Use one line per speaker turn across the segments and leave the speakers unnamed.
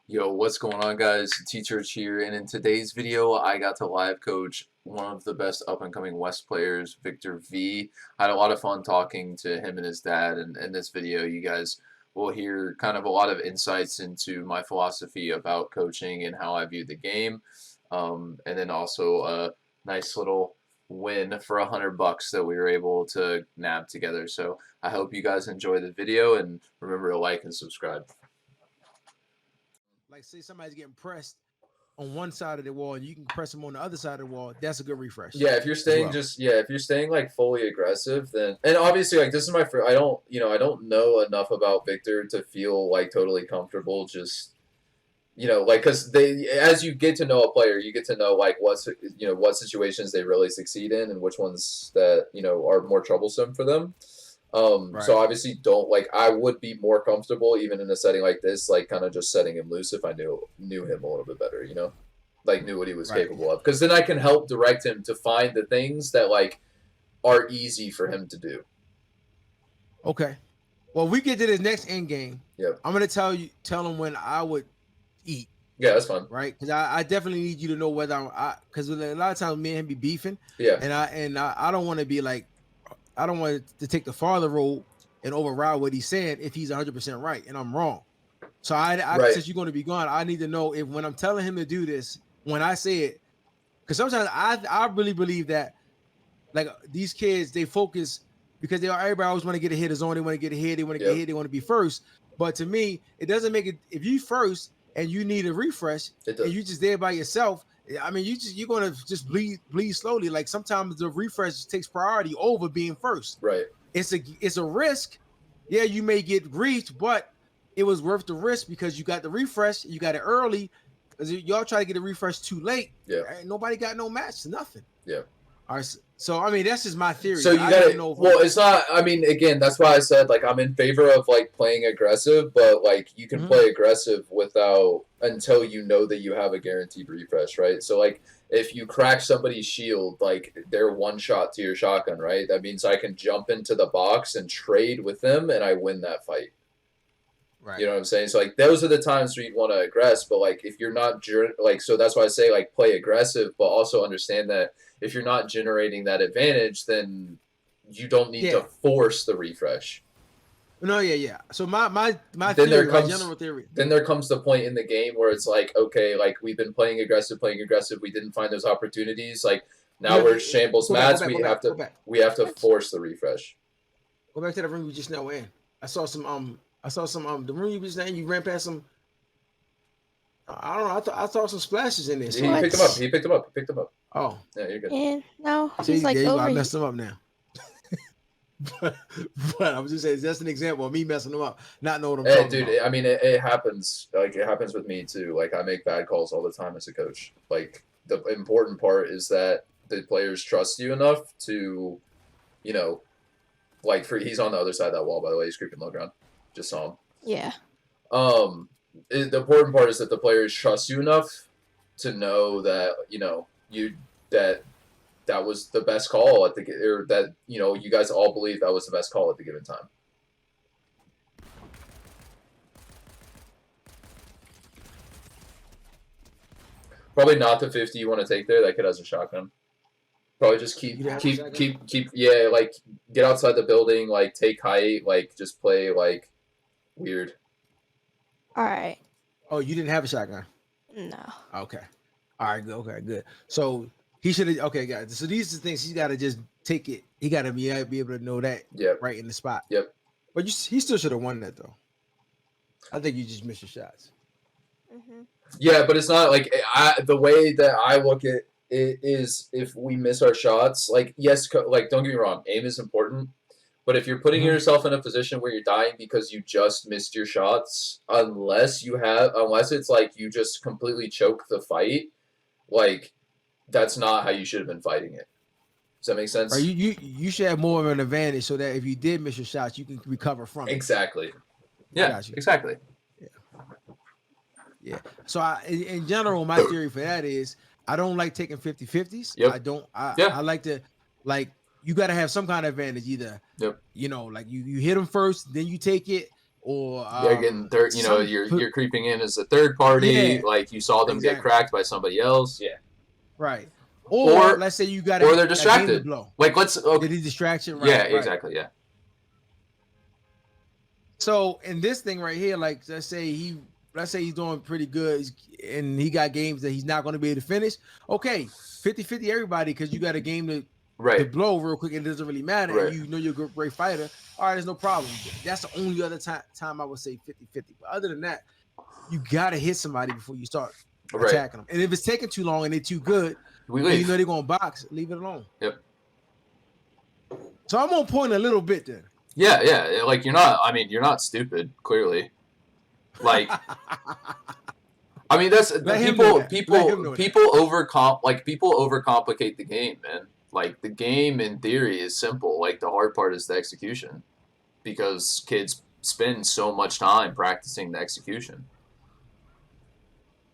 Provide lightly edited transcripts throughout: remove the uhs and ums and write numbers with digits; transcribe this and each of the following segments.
Yo, what's going on, guys? TeeChurch here, and in today's video, I got to live coach one of the best up-and-coming West players, Victer V. I had a lot of fun talking to him and his dad, and in this video, you guys will hear kind of a lot of insights into my philosophy about coaching and how I view the game, and then also a nice little win for $100 that we were able to nab together. So I hope you guys enjoy the video, and remember to like and subscribe.
Like, say somebody's getting pressed on one side of the wall and you can press them on the other side of the wall, that's a good refresh.
Yeah, if you're staying if you're staying like fully aggressive, then, and obviously like this is my first, I don't know enough about Victer to feel like totally comfortable just like, because they, as you get to know a player, you get to know like what situations they really succeed in and which ones that are more troublesome for them. So obviously don't, like, I would be more comfortable even in a setting like this, like kind of just setting him loose if I knew him a little bit better, like knew what he was capable of, because then I can help direct him to find the things that like are easy for him to do.
Okay. Well, we get to this next end game.
Yep.
I'm gonna tell him when I would eat.
Yeah, that's fine.
Right, because I definitely need you to know whether because a lot of times me and him be beefing.
Yeah.
And I don't want to be like, I don't want to take the farther road and override what he's saying if he's 100% right and I'm wrong. So since you're going to be gone, I need to know if when I'm telling him to do this, when I say it, because sometimes I really believe that like these kids, they focus because everybody always want to get a hit of zone, they want to get a hit, they want to get hit, they want to be first. But to me, it doesn't make it, if you first and you need a refresh and you just there by yourself, I mean, you're gonna just bleed slowly. Like sometimes the refresh takes priority over being first.
Right.
It's a risk. Yeah, you may get griefed, but it was worth the risk because you got the refresh. You got it early. Because y'all try to get a refresh too late.
Yeah.
Right? Nobody got no match. Nothing.
Yeah.
All right. So I mean, that's just my theory.
So you got to. Well, it's not. I mean, again, that's why I said like I'm in favor of like playing aggressive, but like you can play aggressive without until you know that you have a guaranteed refresh, right? So like if you crack somebody's shield, like they're one shot to your shotgun, right? That means I can jump into the box and trade with them, and I win that fight. Right. You know what I'm saying? So like those are the times where you'd want to aggress, but like if you're not like, so that's why I say like play aggressive, but also understand that if you're not generating that advantage, then you don't need to force the refresh.
No, yeah. So my
then
theory, my general theory.
Then there comes the point in the game where it's like, okay, like we've been playing aggressive. We didn't find those opportunities. Like now we're shambles mats. We have to force the refresh.
Go back to the room we just now were in. I saw some the room you just now, you ran past some. I don't know. I thought some splashes in there.
So he picked him up.
Oh,
yeah, you're good.
And no, he's like over.
I messed him up now. but I was just saying that's an example of me messing him up, not knowing what I'm talking about.
I mean, it happens. Like it happens with me too. Like I make bad calls all the time as a coach. Like the important part is that the players trust you enough to, like he's on the other side of that wall. By the way, he's creeping low ground. Just saw him.
Yeah.
The important part is that the players trust you enough to know that that was the best call at the, or that you guys all believe that was the best call at the given time. Probably not the 50 you want to take there. That kid has a shotgun. Probably just keep like get outside the building, like take height, like just play like weird.
All right.
Oh, you didn't have a shotgun?
No.
Okay. All right. Good. Okay. Good. So he should have. Okay, guys. So these are the things he's got to just take it. He got to be able to know that. Right in the spot.
Yep.
But he still should have won that though. I think you just missed your shots.
Yeah, but it's not like the way that I look at it is if we miss our shots, like yes, like don't get me wrong, aim is important. But if you're putting yourself in a position where you're dying because you just missed your shots, unless it's like you just completely choke the fight, like that's not how you should have been fighting it. Does that make sense?
Or you should have more of an advantage so that if you did miss your shots, you can recover from it.
Exactly. Yeah, exactly.
Yeah. So in general, my theory for that is I don't like taking 50-50s.
Yep.
I don't. I like to you got to have some kind of advantage either.
Yep.
Like you hit them first, then you take it, or
they're getting third. You know, you're creeping in as a third party.
Yeah,
like you saw them get cracked by somebody else. Yeah.
Right. Or let's say you got
or they're
a game to
distracted.
blow.
Like let's
Did he distraction? Right.
Yeah,
right.
exactly. Yeah.
So in this thing right here, like let's say he's doing pretty good and he got games that he's not going to be able to finish. Okay, 50-50 everybody, because you got a game to blow real quick and it doesn't really matter.
Right.
And you know you're a great fighter. All right, there's no problem. That's the only other time I would say 50-50. But other than that, you got to hit somebody before you start attacking them. And if it's taking too long and they're too good, and you know they're going to box, leave it alone.
Yep.
So I'm on point a little bit then.
Yeah. Like you're not stupid, clearly. Like I mean that's people overcomplicate the game, man. Like the game in theory is simple. Like the hard part is the execution. Because kids spend so much time practicing the execution.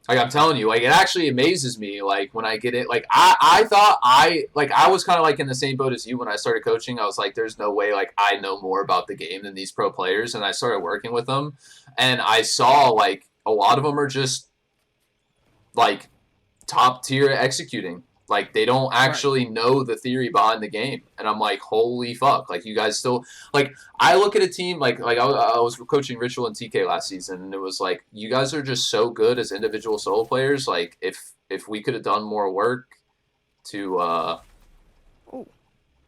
Like I'm telling you, like it actually amazes me. Like when I get it, like I thought I was kind of like in the same boat as you when I started coaching. I was like, there's no way like I know more about the game than these pro players. And I started working with them, and I saw like a lot of them are just like top tier executing. Like they don't actually know the theory behind the game, and I'm like, holy fuck! Like you guys still like. I look at a team like I was coaching Ritual and TK last season, and it was like you guys are just so good as individual solo players. Like if we could have done more work to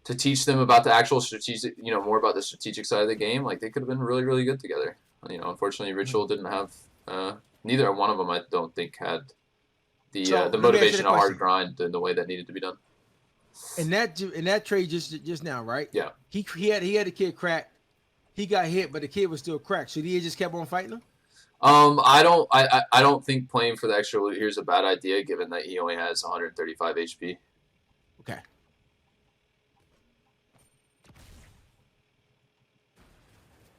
teach them about the actual strategic, more about the strategic side of the game, like they could have been really really good together. Unfortunately, Ritual didn't have. Neither one of them, I don't think, had the motivation, a hard grind in the way that needed to be done.
In that trade just now, right?
Yeah.
He had a kid cracked. He got hit, but the kid was still cracked. So he just kept on fighting him?
I don't think playing for the extra loot here is a bad idea, given that he only has 135 HP.
Okay.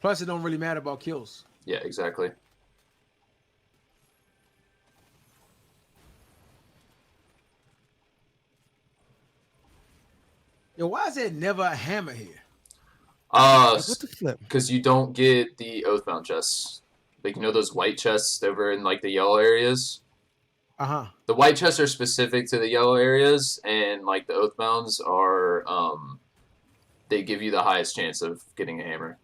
Plus, it don't really matter about kills.
Yeah, exactly.
Yo, why is there never a hammer here?
What the flip?
Because you don't get the Oathbound chests. Like, those white chests over in, like, the yellow areas?
Uh-huh.
The white chests are specific to the yellow areas, and, like, the Oathbounds are, they give you the highest chance of getting a hammer.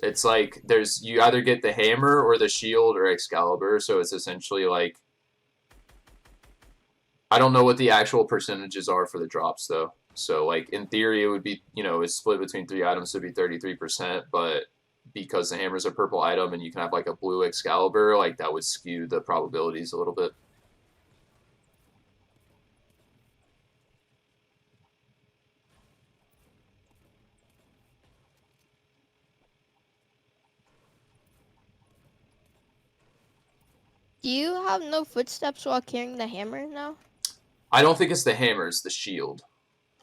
It's like, you either get the hammer or the shield or Excalibur, so it's essentially, like, I don't know what the actual percentages are for the drops, though. So, like, in theory, it would be, it's split between 3 items, so it would be 33%, but because the hammer's a purple item and you can have, like, a blue Excalibur, like, that would skew the probabilities a little bit.
Do you have no footsteps while carrying the hammer now?
I don't think it's the hammer, it's the shield.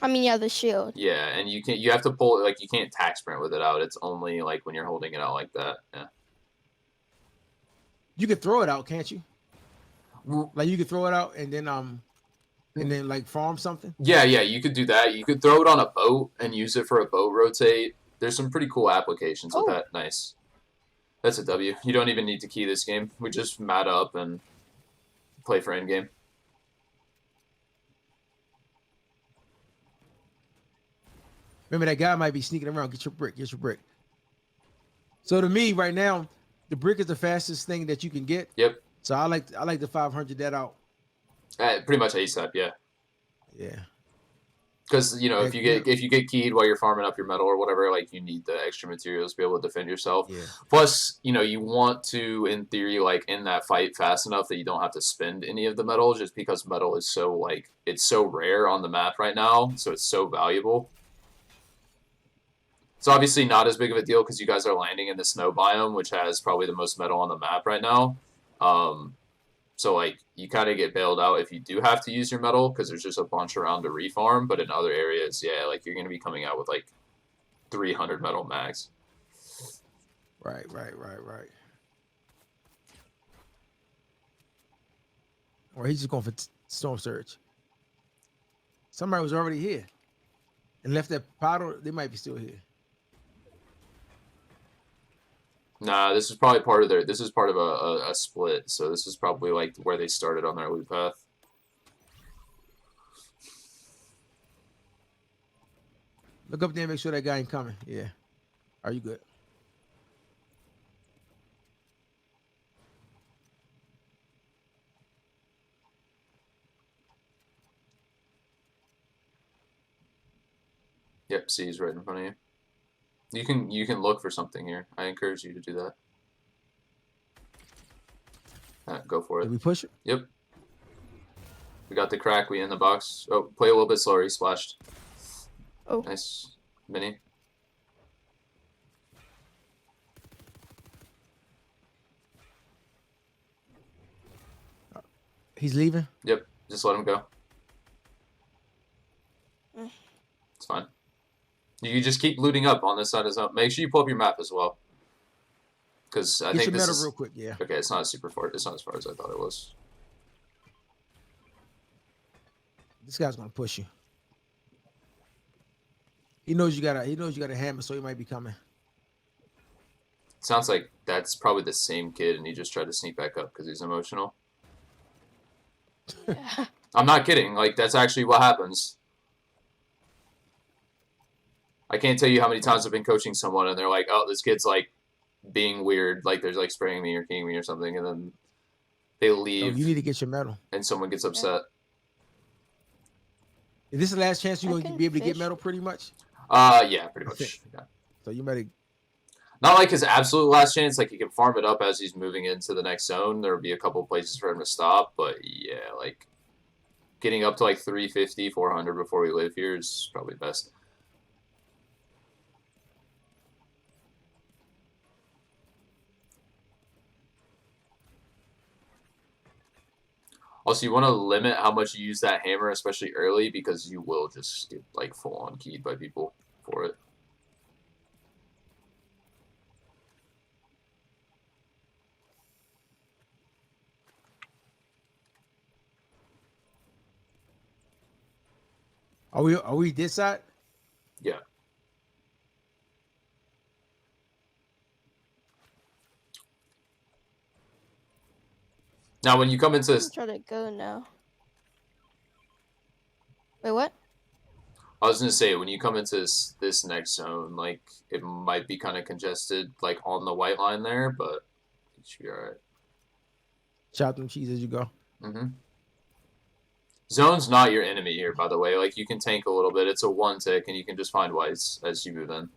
I mean, yeah, the shield.
Yeah, and you have to pull it, like, you can't tack sprint with it out. It's only, like, when you're holding it out like that. Yeah.
You can throw it out, can't you? Like, you could throw it out and then like farm something?
Yeah, you could do that. You could throw it on a boat and use it for a boat rotate. There's some pretty cool applications with that. Nice. That's a W. You don't even need to key this game. We just mat up and play for endgame.
Remember, that guy might be sneaking around. Get your brick. So to me, right now, the brick is the fastest thing that you can get.
Yep.
So I like the 500 that out.
Pretty much ASAP, yeah.
Yeah.
Because if you get keyed while you're farming up your metal or whatever, like you need the extra materials to be able to defend yourself.
Yeah.
Plus, you want to, in theory, like in that fight fast enough that you don't have to spend any of the metal, just because metal is so it's so rare on the map right now, so it's so valuable. It's obviously not as big of a deal because you guys are landing in the snow biome, which has probably the most metal on the map right now. So, like, you kind of get bailed out if you do have to use your metal because there's just a bunch around to refarm. But in other areas, yeah, like, you're going to be coming out with, like, 300 metal max.
Right. Or he's just going for Storm Surge. Somebody was already here and left that powder. They might be still here.
Nah, this is probably part of their. This is part of a split. So this is probably like where they started on their loot path.
Look up there and make sure that guy ain't coming. Yeah. Are you good?
Yep, see, he's right in front of you. You can look for something here. I encourage you to do that. Go for it.
Did we push it?
Yep. We got the crack. We in the box. Oh, play a little bit slower. He splashed.
Oh.
Nice. Mini.
He's leaving?
Yep. Just let him go. It's fine. You just keep looting up on this side as well. Make sure you pull up your map as well. Because I think
your
this
metal
is...
real quick, yeah.
Okay, it's not super far. It's not as far as I thought it was.
This guy's gonna push you. He knows you got a hammer, so he might be coming.
Sounds like that's probably the same kid, and he just tried to sneak back up because he's emotional. I'm not kidding. Like, that's actually what happens. I can't tell you how many times I've been coaching someone, and they're like, oh, this kid's, like, being weird. Like, there's, like, spraying me or keying me or something, and then they leave.
Oh, you need to get your metal.
And someone gets upset.
Is this the last chance you're going to be able to get metal, pretty much?
Yeah, pretty much. Yeah.
So you might.
Not like his absolute last chance. Like, he can farm it up as he's moving into the next zone. There would be a couple places for him to stop. But, yeah, like, getting up to, like, 350, 400 before we live here is probably best. Also, you want to limit how much you use that hammer, especially early, because you will just get, like, full-on keyed by people for it.
Are we this side?
Yeah. Now, when you come into this...
I'm trying to go now. Wait, what?
I was going to say, when you come into this next zone, like, it might be kind of congested, like, on the white line there, but it should be alright.
Chop them cheese as you go.
Mm-hmm. Zone's not your enemy here, by the way. Like, you can tank a little bit. It's a one tick, and you can just find whites as you move in.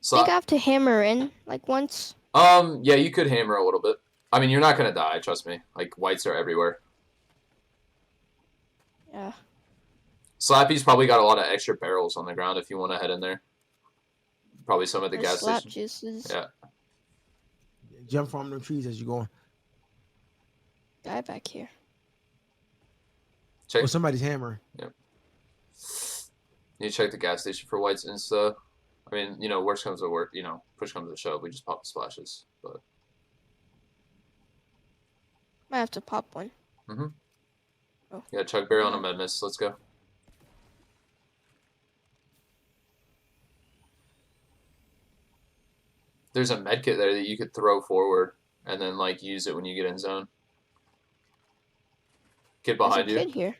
I think I have to hammer in, like, once.
Yeah, you could hammer a little bit. I mean, you're not going to die, trust me. Like, whites are everywhere.
Yeah.
Slappy's probably got a lot of extra barrels on the ground if you want to head in there. Probably some at the gas
slap
station.
Juices.
Yeah.
Jump from them trees as you go.
Guy back here.
Check.
Oh, somebody's hammering.
Yep. You check the gas station for whites and stuff. I mean, you know, worst comes to worst, you know, push comes to shove, we just pop the splashes. But
Might have to pop one.
Mm-hmm.
Oh.
Yeah, chug barrel and a med miss. Let's go. There's a med kit there that you could throw forward and then, like, use it when you get in zone. Kid behind you.
There's a kid here.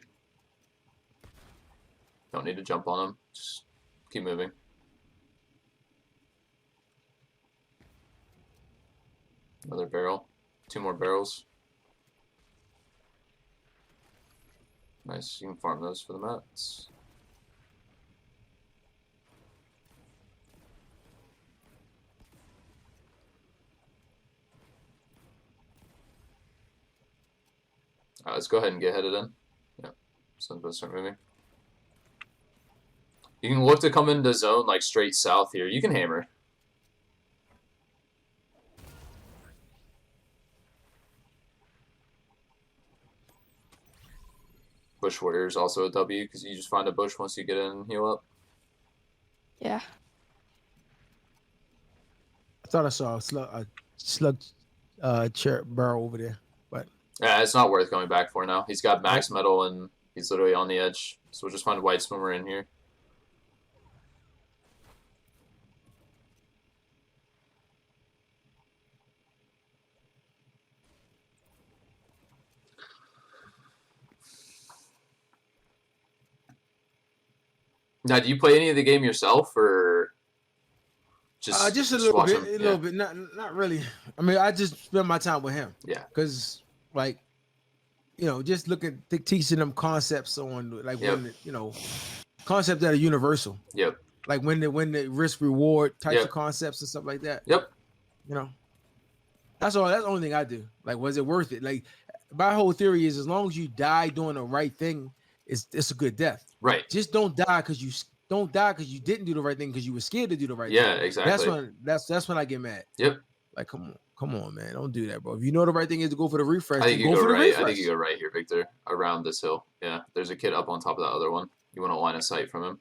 Don't need to jump on him. Just keep moving. Another barrel. 2 more barrels. Nice. You can farm those for the mats. Alright, let's go ahead and get headed in. Yeah. Sun's about to start moving. You can look to come into zone like straight south here. You can hammer. Bush Warrior is also a W because you just find a bush once you get in and heal up.
Yeah.
I thought I saw a slug chair barrel over there, but
yeah, it's not worth going back for now. He's got max metal and he's literally on the edge. So we'll just find a white swimmer in here. Now, do you play any of the game yourself, or
just a little bit,
him?
a little bit, not really. I mean, I just spend my time with him.
Yeah.
Because like, just teaching them concepts on like when concepts that are universal.
Yep.
Like when the risk reward types of concepts and stuff like that.
Yep.
That's all. That's the only thing I do. Like, was it worth it? Like, my whole theory is as long as you die doing the right thing, it's a good death.
Right.
Just don't die because you didn't do the right thing because you were scared to do the right thing.
Yeah, exactly.
That's when I get mad.
Yep.
Like, come on, man, don't do that, bro. If you know the right thing is to go for the refresh,
I think you
go for the
right.
refresh.
I think you go right here, Victor, around this hill. Yeah, there's a kid up on top of that other one. You want to line of sight from him.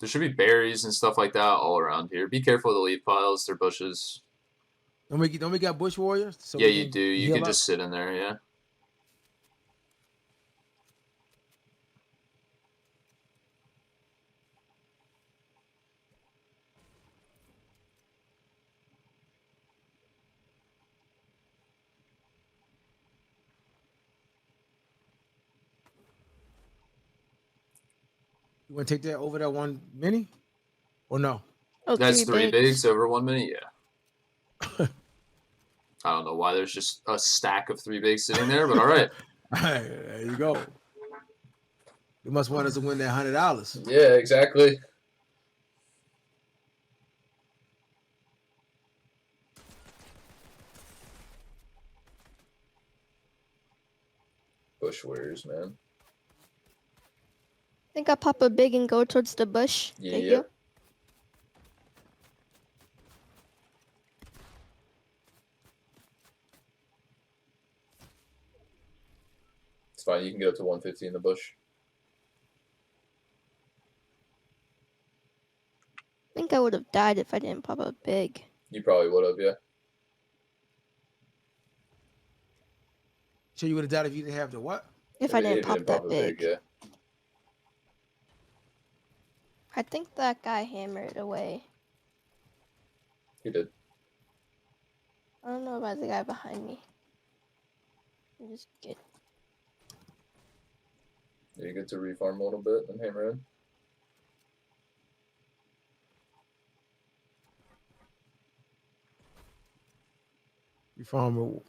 There should be berries and stuff like that all around here. Be careful of the leaf piles. They're bushes.
Don't we got bush warriors?
So yeah, you do. You can just sit in there, yeah.
You want to take that over that one mini? Or no?
Oh,
that's three bigs over 1 minute, yeah. I don't know why there's just a stack of 3 bigs sitting there, but all right.
There you go. You must want us to win that $100.
Yeah, exactly. Bush warriors, man.
I think I pop a big and go towards the bush.
Yeah.
Thank you.
It's fine. You can get up to 150 in the bush.
I think I would have died if I didn't pop a big.
You probably would have, yeah.
So you would have died if you didn't have the what?
If I didn't pop that big.
Yeah.
I think that guy hammered away.
He did.
I don't know about the guy behind me. I'm just get.
Yeah, you get to reform a little bit and hammer in.
Reform.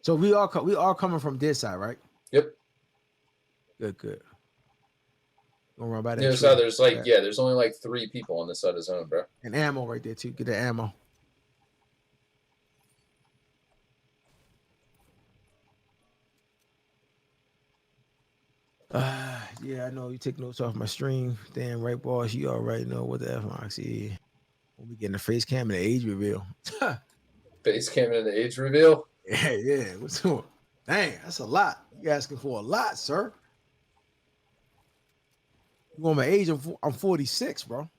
So we all coming from this side, right?
Yep.
Good. Gonna run by that.
The other side, there's like there's only like 3 people on this side of zone, bro.
And ammo right there too. Get the ammo. Yeah, I know you take notes off my stream. Damn right, boss. You already know what the F marks is. When we getting the face cam and the age reveal.
Face cam and the age reveal?
Yeah. What's going? Dang, that's a lot. You asking for a lot, sir. You want my age? I'm 46, bro.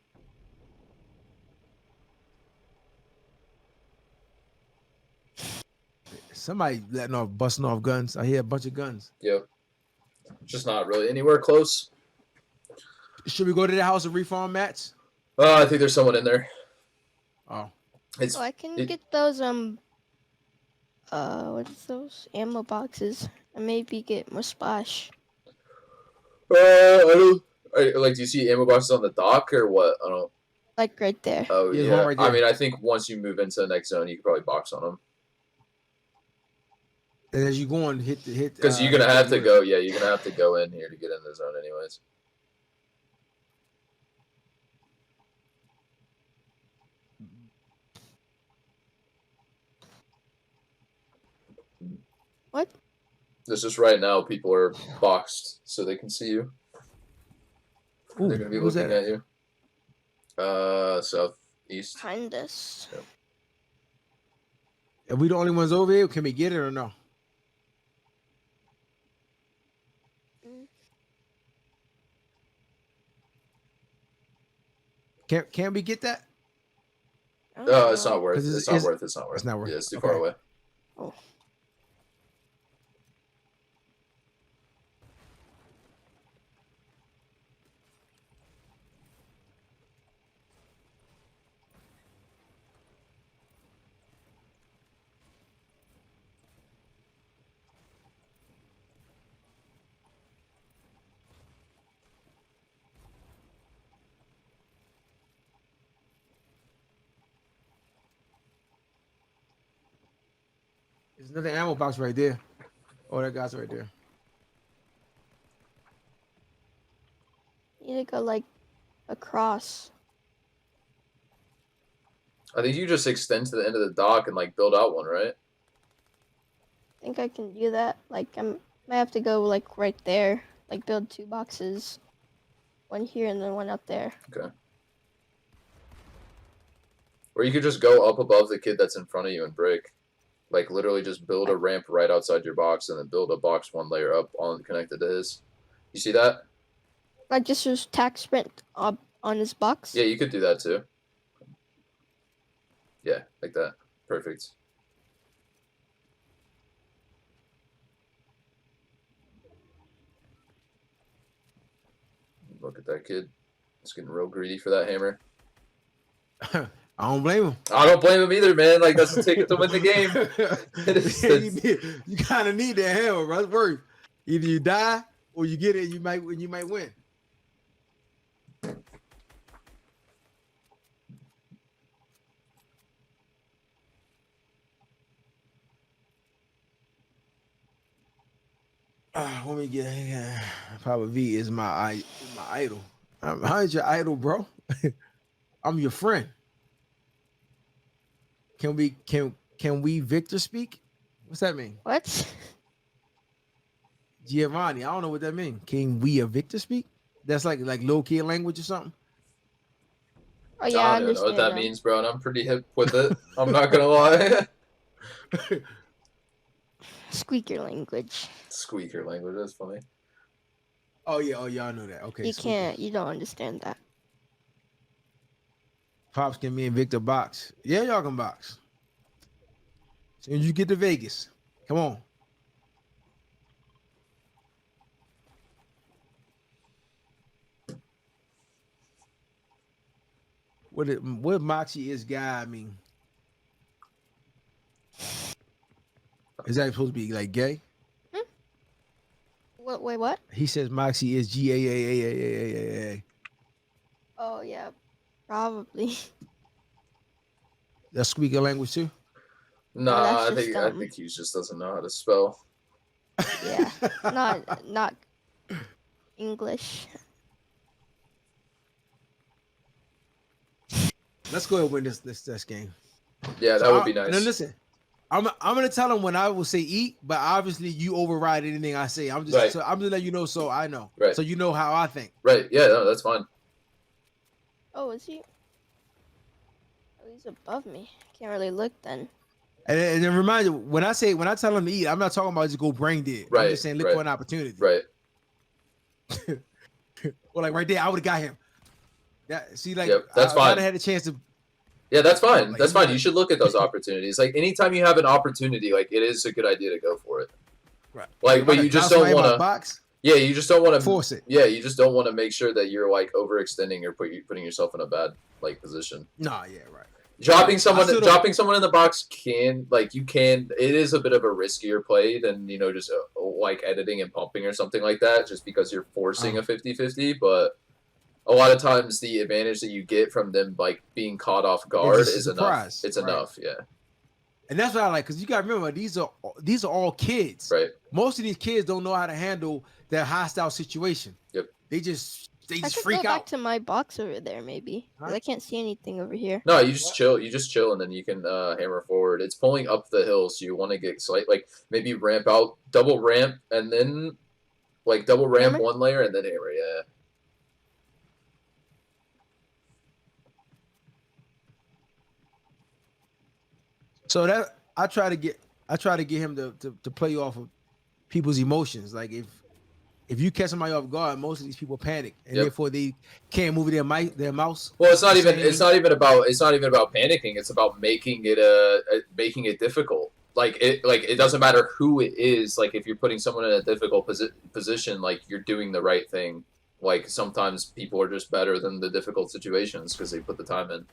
Somebody busting off guns. I hear a bunch of guns.
Yep. Just not really anywhere close.
Should we go to the house and reform match?
I think there's someone in there.
Oh.
It's
I can get those what's those ammo boxes and maybe get more splash.
I don't. Like, do you see ammo boxes on the dock or what? I don't.
Like right there.
Oh
There's
yeah.
one right
I
there.
mean, I think once you move into the next zone, you can probably box on them.
And as you go on, hit.
Because you're gonna have to go. Yeah, you're gonna have to go in here to get in the zone, anyways.
What?
This is right now. People are boxed so they can see you.
Ooh,
they're gonna be looking at you. Southeast.
Behind us.
Yep.
Are we the only ones over here? Can we get it or no? Can we get that?
It's not worth.
It's
It's not worth. It's not worth.
It's not worth.
Yeah, it's too
Okay.
far away.
Oh.
There's another ammo box right there. Oh, that guy's right there.
You need to go like across.
I think you just extend to the end of the dock and like build out one, right?
I think I can do that. Like I might have to go like right there. Like build 2 boxes. One here and then one up there.
Okay. Or you could just go up above the kid that's in front of you and break. Like literally just build a ramp right outside your box and then build a box 1 layer up on connected to his. You see that?
Like just use tack sprint on his box.
Yeah, you could do that too. Yeah, like that. Perfect. Look at that kid. He's getting real greedy for that hammer.
I don't blame him.
I don't blame him either, man. Like, that's the ticket to win the game.
You kind of need that hammer, bro. It's worth. Either you die or you get it. You might win. Let me get. Papa V is my idol. How's your idol, bro? I'm your friend. Can we Victor speak? What's that mean?
What?
Giovanni, I don't know what that means. Can we a Victor speak? That's like low kid language or something.
Oh yeah,
I don't know what that means, bro, and I'm pretty hip with it. I'm not gonna lie.
Squeaker language.
Squeaker language, that's funny.
Oh yeah, I know that. Okay.
You don't understand that.
Pops, can me and Victor box? Yeah, y'all can box. Soon as you get to Vegas, come on. What Moxie is guy? I mean, is that supposed to be like gay?
What? Wait, what?
He says Moxie is GAAAAAAA.
Oh yeah, probably.
That's squeaker language too.
Nah, I think he just doesn't know how to spell.
Yeah, not English.
Let's go ahead and win this game.
Yeah, that would be nice.
Now listen, I'm gonna tell him when I will say eat, but obviously you override anything I say. I'm just letting you know so I know.
Right.
So you know how I think.
Right. Yeah. No, that's fine.
Oh, is he? Oh, he's above me. Can't really look then.
And then remind you, when I tell him to eat, I'm not talking about just go brain dead.
Right.
I'm just saying look for an opportunity.
Right.
Well, like right there, I would have got him. Yeah. See, like
that's fine.
I had a chance to.
Yeah, that's fine.
Like,
that's fine. You should look at those opportunities. Like anytime you have an opportunity, like it is a good idea to go for it.
Right.
Like, but you just don't want to
box.
Yeah, you just don't want to
force it.
Yeah, you just don't want to make sure that you're like overextending or putting yourself in a bad like position.
Nah, yeah, right.
Dropping
Right.
someone in the box can like you can. It is a bit of a riskier play than just like editing and pumping or something like that, just because you're forcing a 50-50. But a lot of times the advantage that you get from them like being caught off guard is enough. It's enough, yeah.
And that's what I like, because you got to remember these are all kids.
Right.
Most of these kids don't know how to handle that hostile situation.
Yep.
They just
I could
freak
go
out.
back to my box over there, maybe, because I can't see anything over here.
No, you just chill. You just chill, and then you can hammer forward. It's pulling up the hill, so you want to get like maybe ramp out, double ramp, and then like double ramp
Hammer?
one layer, and then hammer. Yeah.
So that I try to get him to play off of people's emotions. Like if you catch somebody off guard, most of these people panic, and therefore they can't move their mouse.
Well, it's not even about panicking. It's about making it difficult. Like it doesn't matter who it is. Like if you're putting someone in a difficult position, like you're doing the right thing. Like sometimes people are just better than the difficult situations because they put the time in.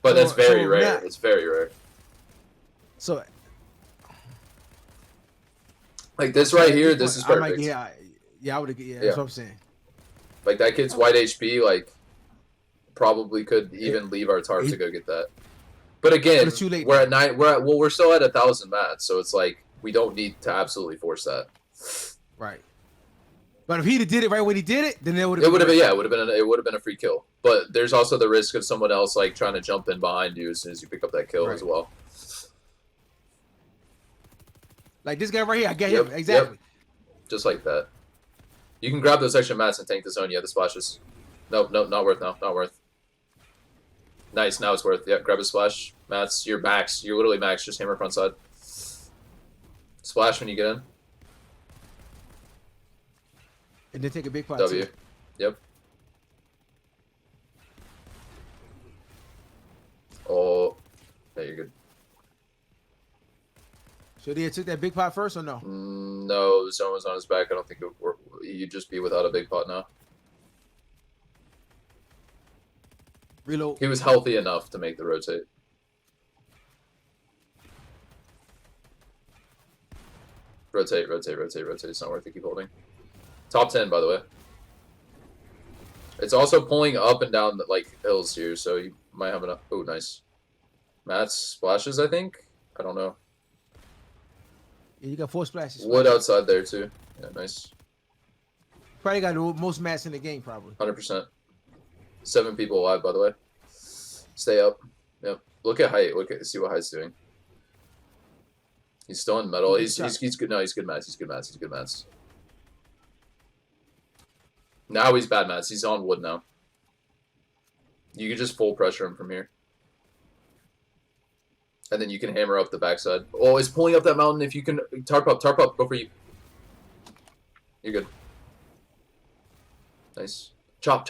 But that's very rare. It's very rare.
So,
like this right here, this is perfect.
I would. Yeah, that's what I'm saying.
Like that kid's white HP, like probably could even leave our tarp to go get that. But again, we're at 9. We're still at 1,000 mats, so it's like we don't need to absolutely force that.
Right. But if he did it right when he did it, then it would have
been a free kill. But there's also the risk of someone else like trying to jump in behind you as soon as you pick up that kill as well.
Like this guy right here, I get him exactly.
Yep. Just like that. You can grab those extra mats and tank the zone. Yeah, the splashes. Nope, not worth now. Not worth. Nice, now it's worth. Yeah, grab a splash. Mats, you're max. You're literally max. Just hammer front side. Splash when you get in.
And then take a big pot.
W. Too. Yep. Oh, yeah, you're good.
So did he took that big pot first or no?
No, the zone was on his back. I don't think you'd just be without a big pot now.
Reload.
He was healthy enough to make the rotate. Rotate. It's not worth it. Keep holding. Top 10, by the way. It's also pulling up and down the, like hills here, so you might have enough. Oh, nice. Mats splashes, I think. I don't know.
Yeah, you got 4 splashes.
Wood outside there too. Yeah, nice.
Probably got the most mats in the game, probably.
100%. 7 people alive, by the way. Stay up. Yep. Look at height. See what height's doing. He's still in metal. He's good. No, he's good mats. He's good mats. Now he's bad mats. He's on wood now. You can just full pressure him from here. And then you can hammer up the backside. Oh, it's pulling up that mountain. If you can tarp up, go for you. You're good. Nice. Chop.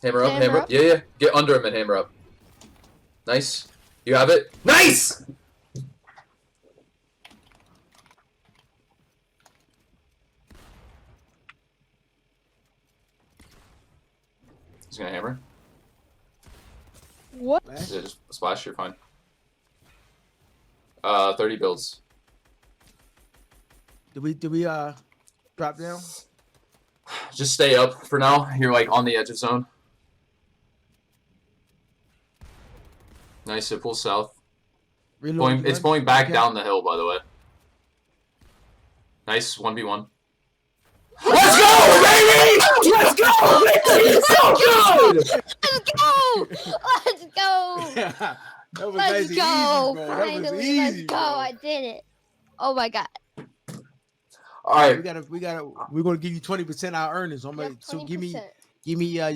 Hammer up. Yeah. Get under him and hammer up. Nice. You have it. Nice! He's gonna hammer.
What?
Yeah, just splash, you're fine. 30 builds.
Did we drop down?
Just stay up for now. You're like on the edge of zone. Nice, it pulls south. It's pulling back down the hill, by the way. Nice, 1v1. Let's go, baby! Let's go, baby! So good!
Let's go! Let's go!
That was
Let's
nice
go!
Easy,
Finally, let's go! I did it! Oh my god!
All right,
we're gonna give you 20% of our earnings. So give me your